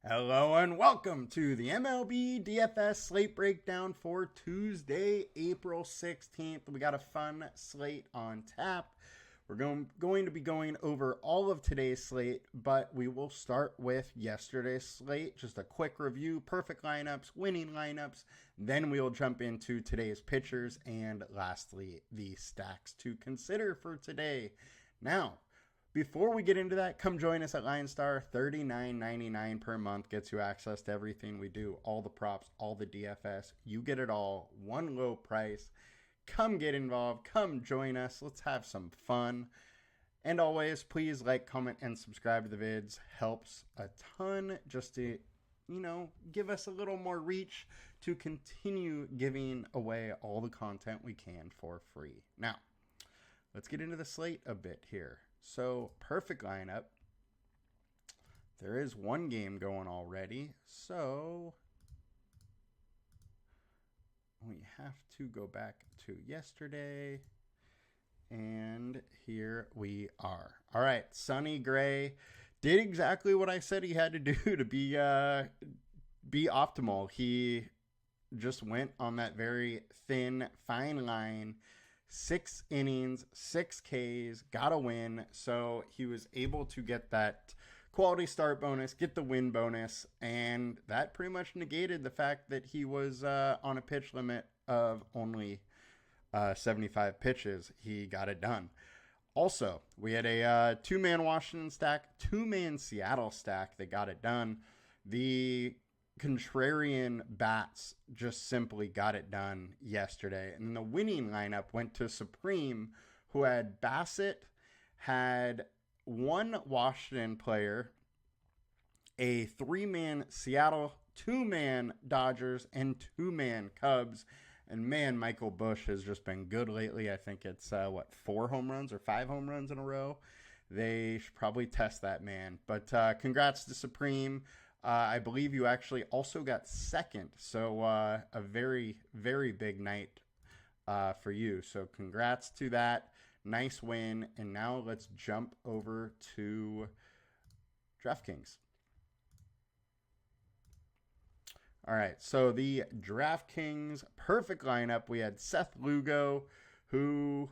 Hello and welcome to the MLB DFS Slate Breakdown for Tuesday, April 16th. We got a fun slate on tap. We're going to be going over all of today's slate, but we will start with yesterday's slate. Just a quick review, perfect lineups, winning lineups. Then we will jump into today's pitchers and lastly, the stacks to consider for today. Now, before we get into that, come join us at LineStar. $39.99 per month gets you access to everything we do, all the props, all the DFS. You get it all, one low price. Come get involved. Come join us. Let's have some fun. And always, please like, comment, and subscribe to the vids. Helps a ton just to, give us a little more reach to continue giving away all the content we can for free. Now, let's get into the slate a bit here. So, perfect lineup. There is one game going already, so we have to go back to yesterday, and here we are. All right, Sonny Gray did exactly what I said he had to do to be optimal. He just went on that very thin, fine line. 6 innings, 6 Ks, got a win. So he was able to get that quality start bonus, get the win bonus, and that pretty much negated the fact that he was on a pitch limit of only 75 pitches. He got it done. Also, we had a 2-man Washington stack, 2-man Seattle stack that got it done. The contrarian bats just simply got it done yesterday. And then the winning lineup went to Supreme, who had Bassett, had one Washington player, a 3-man Seattle, 2-man Dodgers, and 2-man Cubs. And man, Michael Busch has just been good lately. I think it's 4 home runs or 5 home runs in a row. They should probably test that man. But congrats to Supreme. I believe you actually also got second. So a very, very big night for you. So congrats to that. Nice win. And now let's jump over to DraftKings. All right. So the DraftKings perfect lineup. We had Seth Lugo, who...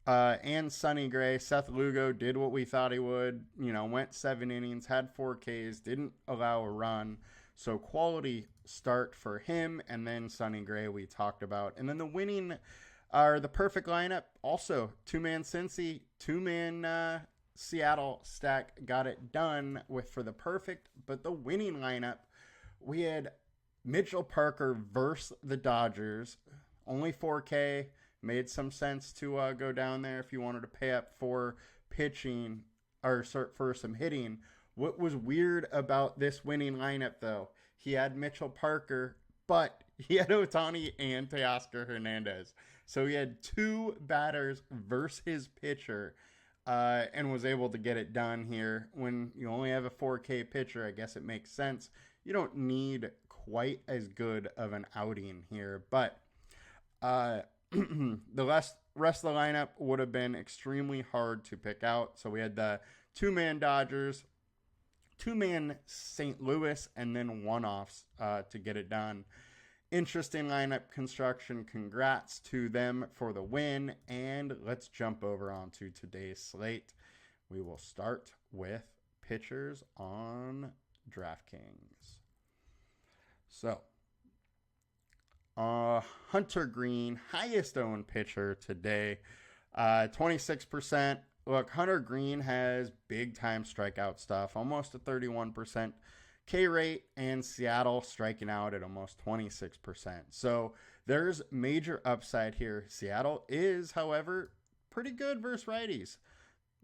and Sonny Gray. Seth Lugo did what we thought he would. Went 7 innings, had 4 Ks, didn't allow a run. So quality start for him. And then Sonny Gray we talked about. And then the winning are the perfect lineup. Also, 2-man Cincy, 2-man Seattle stack got it done for the perfect. But the winning lineup, we had Mitchell Parker versus the Dodgers. Only 4K. Made some sense to go down there if you wanted to pay up for pitching or for some hitting. What was weird about this winning lineup, though, he had Mitchell Parker, but he had Ohtani and Teoscar Hernandez. So he had 2 batters versus his pitcher and was able to get it done here. When you only have a 4K pitcher, I guess it makes sense. You don't need quite as good of an outing here, but... the rest of the lineup would have been extremely hard to pick out. So we had the 2-man Dodgers, 2-man St. Louis, and then one-offs to get it done. Interesting lineup construction. Congrats to them for the win. And let's jump over onto today's slate. We will start with pitchers on DraftKings. So... Hunter Green, highest owned pitcher today, 26%. Look, Hunter Green has big time strikeout stuff, almost a 31% K rate, and Seattle striking out at almost 26%. So there's major upside here. Seattle is, however, pretty good versus righties.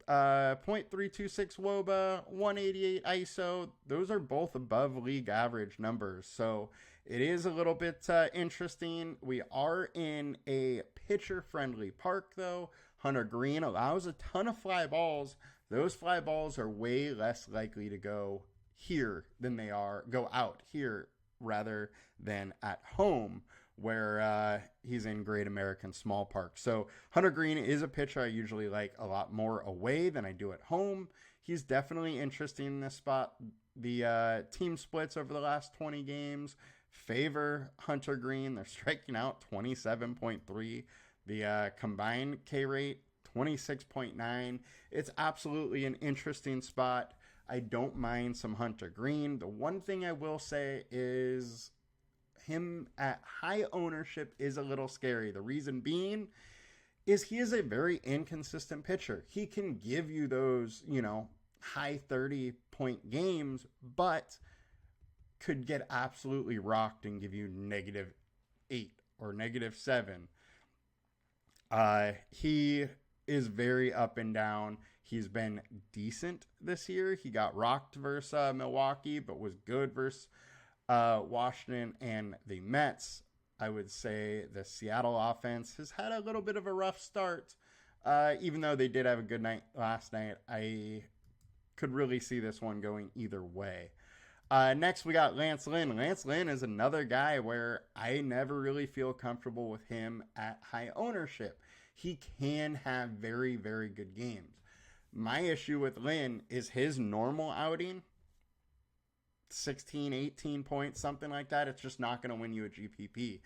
0.326 WOBA, 188 ISO. Those are both above league average numbers. So it is a little bit interesting. We are in a pitcher-friendly park, though. Hunter Green allows a ton of fly balls. Those fly balls are way less likely to go here than they go out here rather than at home, where he's in Great American Small Park. So Hunter Green is a pitcher I usually like a lot more away than I do at home. He's definitely interesting in this spot, The team splits over the last 20 games favor Hunter Green. They're striking out 27.3. The combined K rate, 26.9. It's absolutely an interesting spot. I don't mind some Hunter Green. The one thing I will say is him at high ownership is a little scary. The reason being is he is a very inconsistent pitcher. He can give you those, high 30-point games, but could get absolutely rocked and give you -8 or -7. He is very up and down. He's been decent this year. He got rocked versus Milwaukee, but was good versus Washington and the Mets. I would say the Seattle offense has had a little bit of a rough start. Even though they did have a good night last night, I could really see this one going either way. Next, we got Lance Lynn. Lance Lynn is another guy where I never really feel comfortable with him at high ownership. He can have very, very good games. My issue with Lynn is his normal outing, 16, 18 points, something like that. It's just not going to win you a GPP.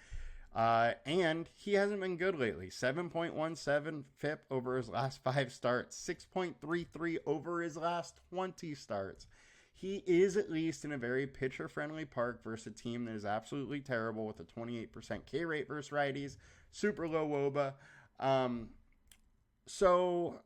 And he hasn't been good lately. 7.17 FIP over his last 5 starts, 6.33 over his last 20 starts. He is at least in a very pitcher-friendly park versus a team that is absolutely terrible with a 28% K rate versus righties, super low WOBA. So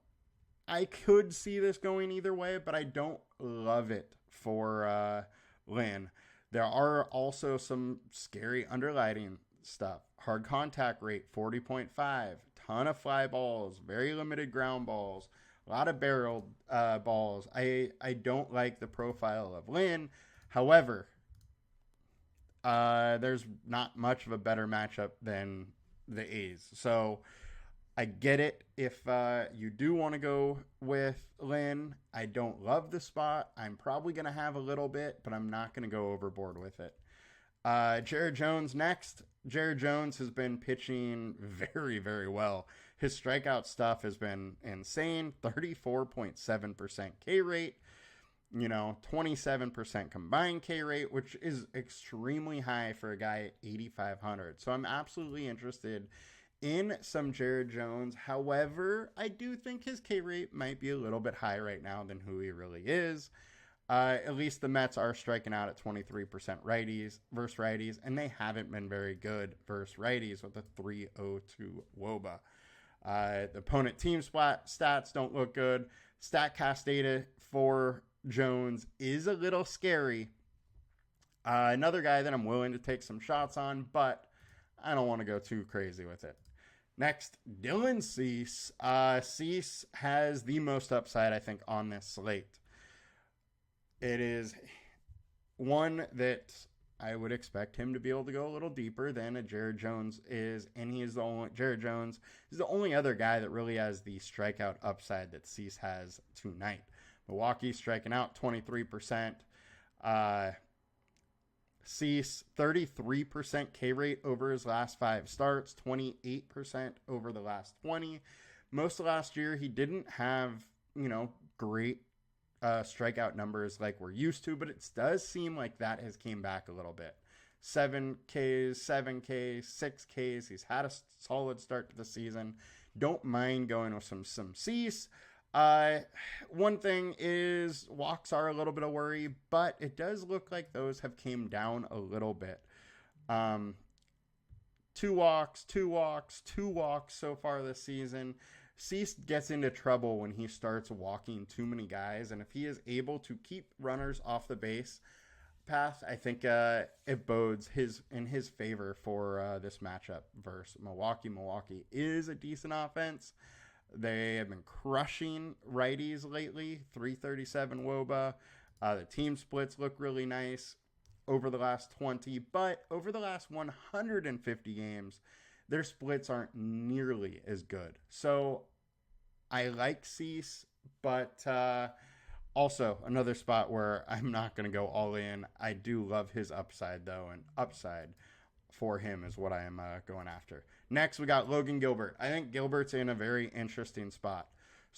I could see this going either way, but I don't love it for Lynn. There are also some scary underlighting stuff. Hard contact rate, 40.5. Ton of fly balls, very limited ground balls. A lot of barreled balls. I don't like the profile of Lynn. However, there's not much of a better matchup than the A's. So I get it if you do want to go with Lynn. I don't love the spot. I'm probably going to have a little bit, but I'm not going to go overboard with it. Jared Jones next. Jared Jones has been pitching very, very well. His strikeout stuff has been insane. 34.7% K rate, 27% combined K rate, which is extremely high for a guy at 8,500. So I'm absolutely interested in some Jared Jones. However, I do think his K rate might be a little bit high right now than who he really is. At least the Mets are striking out at 23% righties versus righties, and they haven't been very good versus righties with a 3.02 WOBA. The opponent team stats don't look good. StatCast data for Jones is a little scary. Another guy that I'm willing to take some shots on, but I don't want to go too crazy with it. Next, Dylan Cease. Cease has the most upside, I think, on this slate. It is one that I would expect him to be able to go a little deeper than a Jared Jones is, and Jared Jones is the only other guy that really has the strikeout upside that Cease has tonight. Milwaukee striking out 23%. Cease 33% K rate over his last 5 starts, 28% over the last 20. Most of last year he didn't have, great strikeout numbers like we're used to, but it does seem like that has came back a little bit. 7 Ks, 6 Ks. He's had a solid start to the season. Don't mind going with some Cease. One thing is walks are a little bit of worry, but it does look like those have came down a little bit. 2 walks so far this season. Cease gets into trouble when he starts walking too many guys, and if he is able to keep runners off the base path, I think it bodes in his favor for this matchup versus Milwaukee. Milwaukee is a decent offense. They have been crushing righties lately, 337 WOBA. The team splits look really nice over the last 20, but over the last 150 games, their splits aren't nearly as good. So I like Cease, but also another spot where I'm not going to go all in. I do love his upside, though, and upside for him is what I am going after. Next, we got Logan Gilbert. I think Gilbert's in a very interesting spot.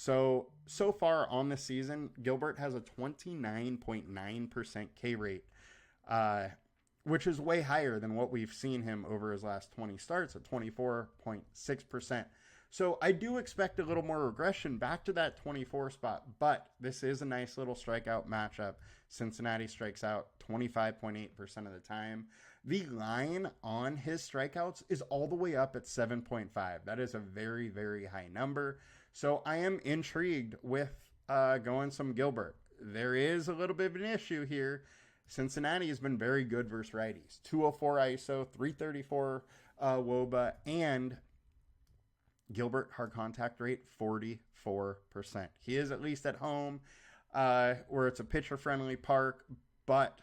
So far on the season, Gilbert has a 29.9% K rate, which is way higher than what we've seen him over his last 20 starts at 24.6%. So I do expect a little more regression back to that 24 spot, but this is a nice little strikeout matchup. Cincinnati strikes out 25.8% of the time. The line on his strikeouts is all the way up at 7.5. That is a very, very high number. So I am intrigued with going some Gilbert. There is a little bit of an issue here. Cincinnati has been very good versus righties. 204 ISO, 334 WOBA, and Gilbert hard contact rate 44%. He is at least at home where it's a pitcher-friendly park, but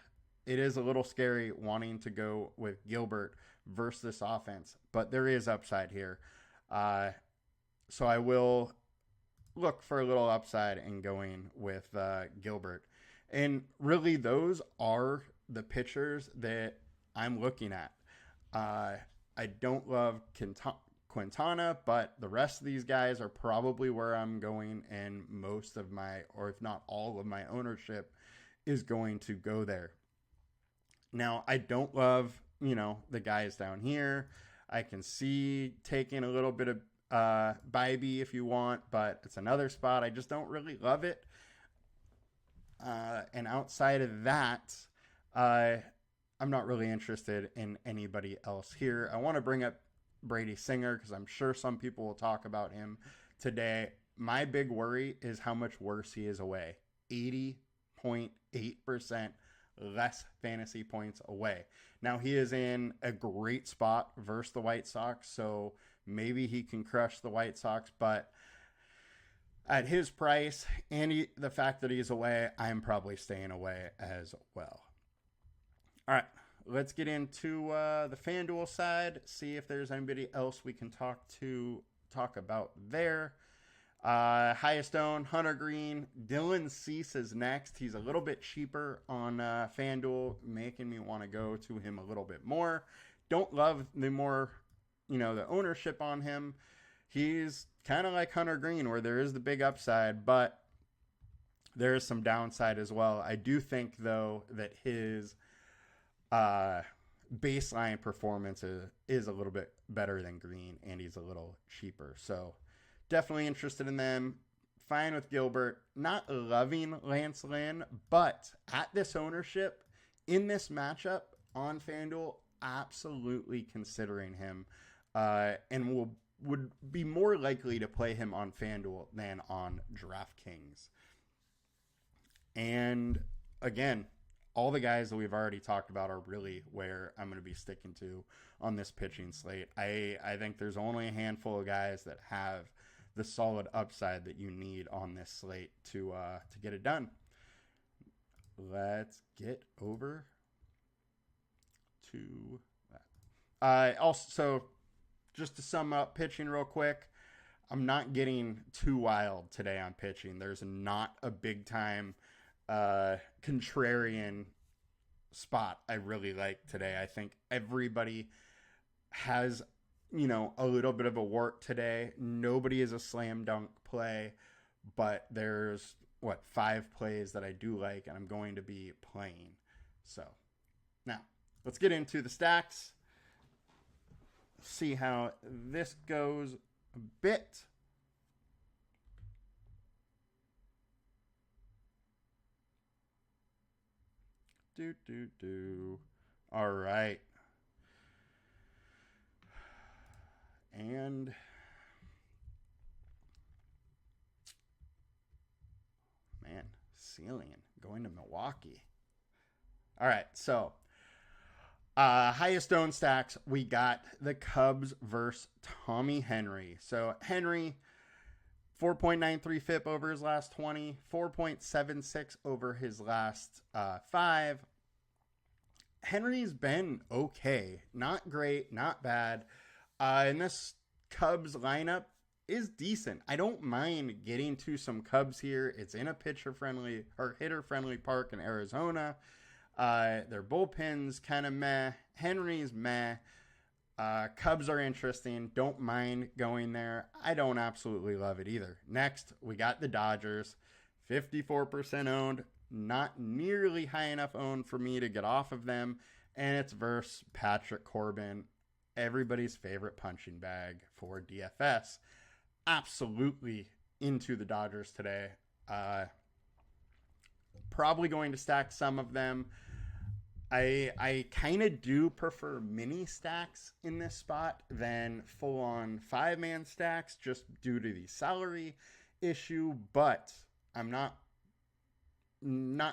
it is a little scary wanting to go with Gilbert versus this offense. But there is upside here. So I will look for a little upside in going with Gilbert. And really, those are the pitchers that I'm looking at. I don't love Quintana, but the rest of these guys are probably where I'm going, and most of my, or if not all of my ownership is going to go there. Now, I don't love, the guys down here. I can see taking a little bit of Bybee if you want, but it's another spot. I just don't really love it. And outside of that, I'm not really interested in anybody else here. I want to bring up Brady Singer because I'm sure some people will talk about him today. My big worry is how much worse he is away. 80.8% less fantasy points away. Now, he is in a great spot versus the White Sox, so maybe he can crush the White Sox, but at his price and the fact that he's away, I'm probably staying away as well. All right, let's get into the FanDuel side, see if there's anybody else we can talk about there. Highest owned, Hunter Green. Dylan Cease is next. He's a little bit cheaper on FanDuel, making me want to go to him a little bit more. Don't love the more, the ownership on him. He's kind of like Hunter Green, where there is the big upside, but there is some downside as well. I do think, though, that his baseline performance is a little bit better than Green, and he's a little cheaper. So definitely interested in them. Fine with Gilbert. Not loving Lance Lynn, but at this ownership, in this matchup on FanDuel, absolutely considering him, and would be more likely to play him on FanDuel than on DraftKings. And again, all the guys that we've already talked about are really where I'm going to be sticking to on this pitching slate. I think there's only a handful of guys that have the solid upside that you need on this slate to get it done. Let's get over to that. Also, just to sum up pitching real quick, I'm not getting too wild today on pitching. There's not a big time contrarian spot I really like today. I think everybody has, a little bit of a wart today. Nobody is a slam dunk play, but there's 5 plays that I do like and I'm going to be playing. So now let's get into the stacks. See how this goes a bit. All right. And man, Ceiling going to Milwaukee. All right, so highest owned stacks, we got the Cubs versus Tommy Henry. So Henry, 4.93 FIP over his last 20, 4.76 over his last 5. Henry's been okay. Not great, not bad. And this Cubs lineup is decent. I don't mind getting to some Cubs here. It's in a pitcher-friendly or hitter-friendly park in Arizona. Their bullpen's kind of meh. Henry's meh. Cubs are interesting. Don't mind going there. I don't absolutely love it either. Next, we got the Dodgers. 54% owned. Not nearly high enough owned for me to get off of them. And it's versus Patrick Corbin, everybody's favorite punching bag for DFS. Absolutely into the Dodgers today. Probably going to stack some of them. I kind of do prefer mini stacks in this spot than full-on 5-man stacks just due to the salary issue, but I'm not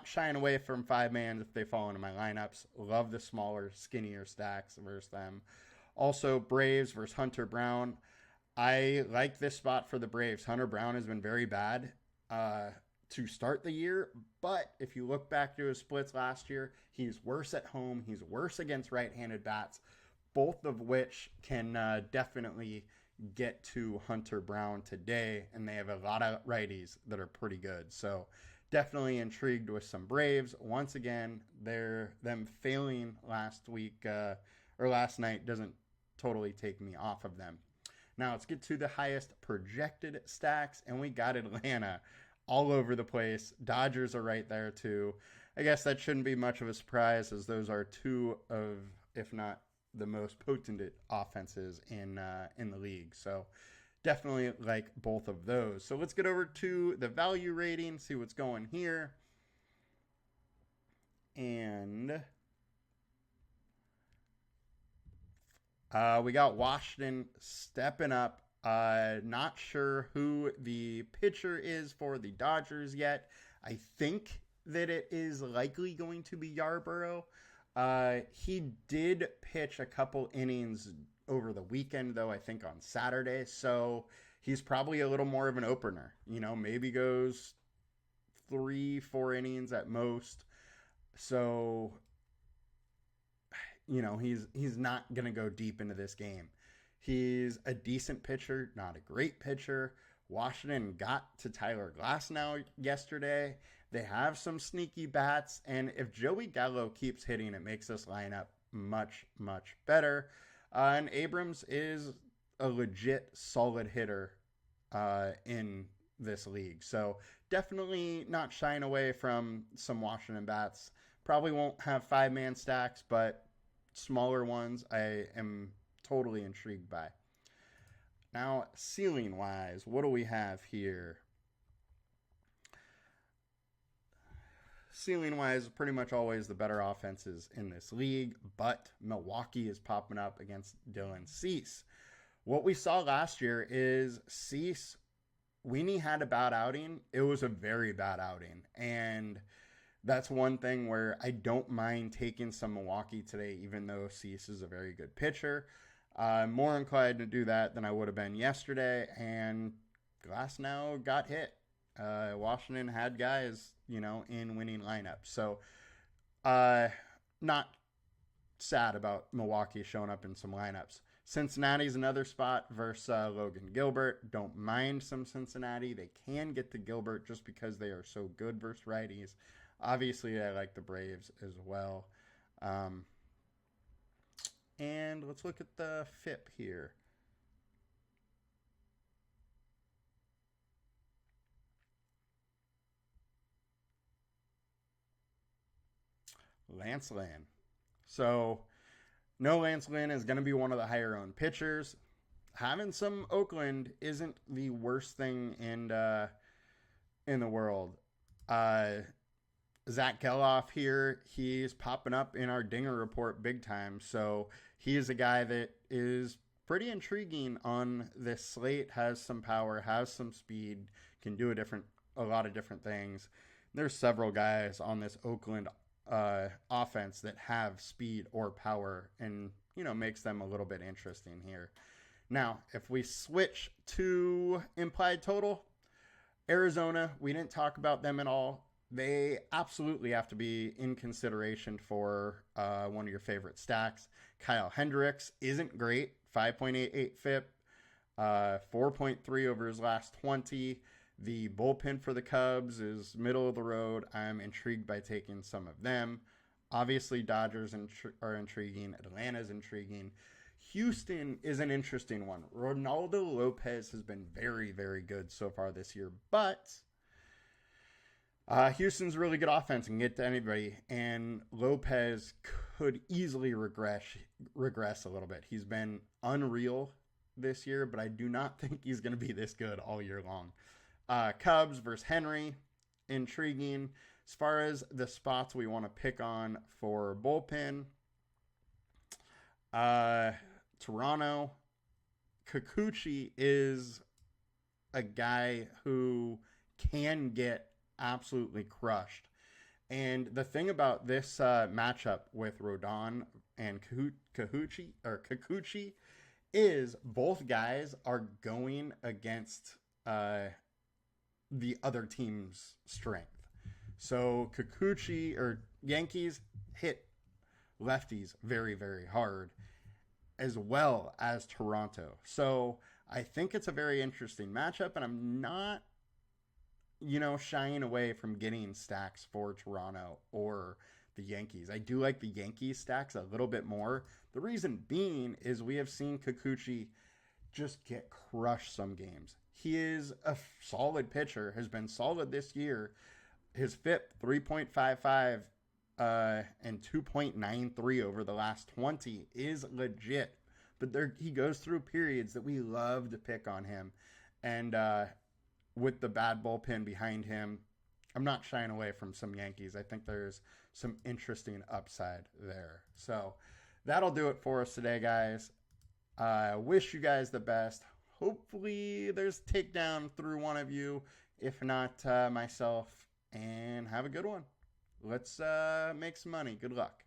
shying away from 5-man if they fall into my lineups. Love the smaller, skinnier stacks versus them. Also, Braves versus Hunter Brown. I like this spot for the Braves. Hunter Brown has been very bad to start the year, but if you look back to his splits last year, he's worse at home. He's worse against right-handed bats, both of which can definitely get to Hunter Brown today, and they have a lot of righties that are pretty good. So definitely intrigued with some Braves. Once again, them failing last week or last night doesn't totally take me off of them. Now let's get to the highest projected stacks, and we got Atlanta all over the place. Dodgers are right there too. I guess that shouldn't be much of a surprise, as those are two of, if not the most potent offenses in the league. So definitely like both of those. So let's get over to the value rating, see what's going here. And we got Washington stepping up. Not sure who the pitcher is for the Dodgers yet. I think that it is likely going to be Yarborough. He did pitch a couple innings over the weekend, though, I think on Saturday. So he's probably a little more of an opener. Maybe goes 3-4 innings at most. So, he's not going to go deep into this game. He's a decent pitcher, not a great pitcher. Washington got to Tyler Glasnow yesterday. They have some sneaky bats, and if Joey Gallo keeps hitting, it makes this lineup much, much better. And Abrams is a legit solid hitter in this league. So definitely not shying away from some Washington bats. Probably won't have 5-man stacks, but smaller ones I am totally intrigued by. Now, ceiling-wise, what do we have here? Ceiling-wise, pretty much always the better offenses in this league, but Milwaukee is popping up against Dylan Cease. What we saw last year is Cease, when he had a bad outing, it was a very bad outing, and that's one thing where I don't mind taking some Milwaukee today, even though Cease is a very good pitcher. I'm more inclined to do that than I would have been yesterday, and Glasnow got hit. Washington had guys, in winning lineups. So, not sad about Milwaukee showing up in some lineups. Cincinnati's another spot versus Logan Gilbert. Don't mind some Cincinnati. They can get to Gilbert just because they are so good versus righties. Obviously, I like the Braves as well. And let's look at the FIP here. Lance Lynn. So, no, Lance Lynn is going to be one of the higher owned pitchers. Having some Oakland isn't the worst thing in the world. Zach Geloff here, he's popping up in our Dinger Report big time. So he is a guy that is pretty intriguing on this slate, has some power, has some speed, can do a lot of different things. There's several guys on this Oakland offense that have speed or power, and makes them a little bit interesting here. Now, if we switch to implied total, Arizona, we didn't talk about them at all. They absolutely have to be in consideration for one of your favorite stacks. Kyle Hendricks isn't great, 5.88 FIP, 4.3 over his last 20. The bullpen for the Cubs is middle of the road. I'm intrigued by taking some of them. Obviously, Dodgers are intriguing. Atlanta's intriguing. Houston is an interesting one. Ronaldo Lopez has been very, very good so far this year, but Houston's really good offense and get to anybody, and Lopez could easily regress a little bit. He's been unreal this year, but I do not think he's going to be this good all year long. Cubs versus Henry, intriguing. As far as the spots we want to pick on for bullpen, Toronto, Kikuchi is a guy who can get absolutely crushed. And the thing about this matchup with Rodon and Kikuchi is both guys are going against the other team's strength. So Kikuchi or Yankees hit lefties very, very hard, as well as Toronto. So I think it's a very interesting matchup, and I'm not, shying away from getting stacks for Toronto or the Yankees. I do like the Yankees stacks a little bit more. The reason being is we have seen Kikuchi just get crushed some games. He is a solid pitcher, has been solid this year. His FIP 3.55 and 2.93 over the last 20 is legit. But he goes through periods that we love to pick on him. And with the bad bullpen behind him, I'm not shying away from some Yankees. I think there's some interesting upside there. So that'll do it for us today, guys. I wish you guys the best. Hopefully there's takedown through one of you, if not myself. And have a good one. Let's make some money. Good luck.